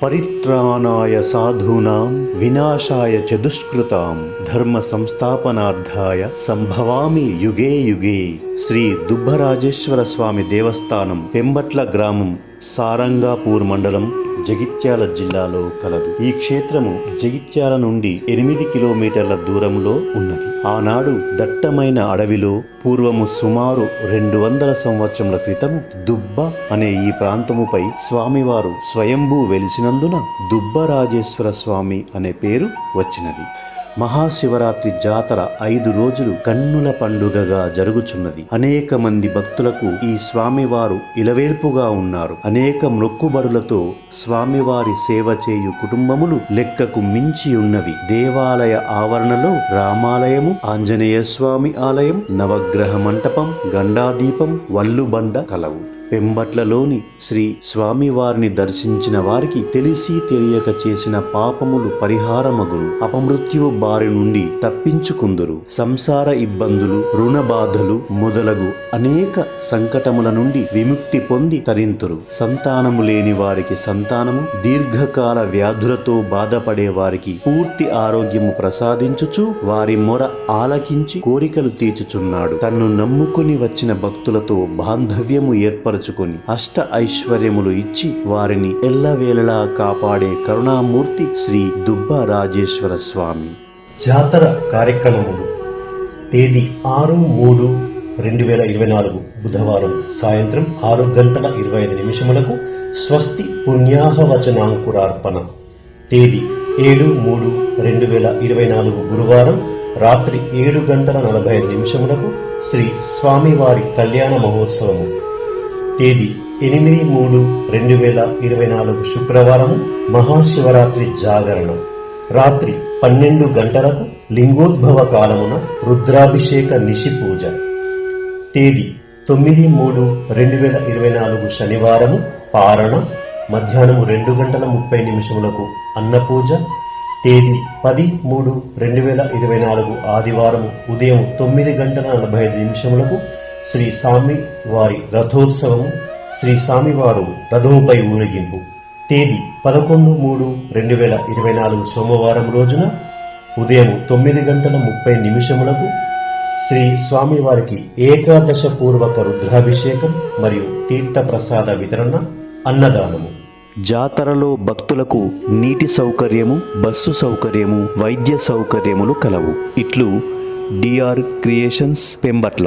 పరిత్రాణాయ సాధూనాం వినాశాయ చ దుష్కృతాం ధర్మ సంస్థాపనార్థాయ సంభవామి యుగే యుగే. శ్రీ దుబ్బరాజేశ్వర స్వామి దేవస్థానం పెంబట్ల గ్రామం, సారంగాపూర్ మండలం, జగిత్యాల జిల్లాలో కలదు. ఈ క్షేత్రము జగిత్యాల నుండి 8 కిలోమీటర్ల దూరంలో ఉన్నది. ఆనాడు దట్టమైన అడవిలో పూర్వము సుమారు 200 సంవత్సరముల క్రితము దుబ్బ అనే ఈ ప్రాంతముపై స్వామివారు స్వయంభూ వెలిసినందున దుబ్బరాజేశ్వర స్వామి అనే పేరు వచ్చినది. మహాశివరాత్రి జాతర 5 రోజులు కన్నుల పండుగగా జరుగుచున్నది. అనేక మంది భక్తులకు ఈ స్వామివారు ఇలవేల్పుగా ఉన్నారు. అనేక మొక్కుబడులతో స్వామివారి సేవ చేయు కుటుంబములు లెక్కకు మించి ఉన్నవి. దేవాలయ ఆవరణలో రామాలయము, ఆంజనేయ స్వామి ఆలయం, నవగ్రహ మంటపం, గండాదీపం, వల్లుబండ కలవు. పెంబట్లలోని శ్రీ స్వామివారిని దర్శించిన వారికి తెలిసి తెలియక చేసిన పాపములు పరిహారమగును. అపమృత్యువు బారి నుండి తప్పించుకుందురు. సంసార ఇబ్బందులు, రుణ బాధలు మొదలగు అనేక సంకటముల నుండి విముక్తి పొంది తరింతురు. సంతానము లేని వారికి సంతానము, దీర్ఘకాల వ్యాధులతో బాధపడే వారికి పూర్తి ఆరోగ్యము ప్రసాదించుచు వారి మొర ఆలకించి కోరికలు తీర్చుచున్నాడు. తన్ను నమ్ముకుని వచ్చిన భక్తులతో బాంధవ్యము ఏర్పరచుకొని అష్ట ఐశ్వర్యములు ఇచ్చి వారిని ఎల్లవేళలా కాపాడే కరుణామూర్తి శ్రీ దుబ్బరాజేశ్వర స్వామి. జాతర కార్యక్రమములు తేదీ 6/3/2024 బుధవారం సాయంత్రం 6:25 స్వస్తి పుణ్యాహవచనాంకురార్పణ. తేదీ 7/3/2024 గురువారం రాత్రి 7:45 శ్రీ స్వామివారి కళ్యాణ మహోత్సవము. తేదీ 8/3/2024 శుక్రవారం మహాశివరాత్రి జాగరణ. రాత్రి 12 గంటలకు లింగోద్భవ కాలమున రుద్రాభిషేక నిశి పూజ. తేదీ 9/3/2024 శనివారము పారణ. మధ్యాహ్నము 2:30 అన్నపూజ. తేదీ 10/3/2024 ఆదివారము ఉదయం 9:45 శ్రీ స్వామి వారి రథోత్సవము, శ్రీ స్వామివారు రథముపై ఊరేగింపు. తేదీ 11/3/2024 సోమవారం రోజున ఉదయం 9:30 శ్రీ స్వామివారికి ఏకాదశ పూర్వక రుద్రాభిషేకం మరియు తీర్థప్రసాద వితరణ, అన్నదానము. జాతరలో భక్తులకు నీటి సౌకర్యము, బస్సు సౌకర్యము, వైద్య సౌకర్యములు కలవు. ఇట్లు డిఆర్ క్రియేషన్స్, పెంబట్ల.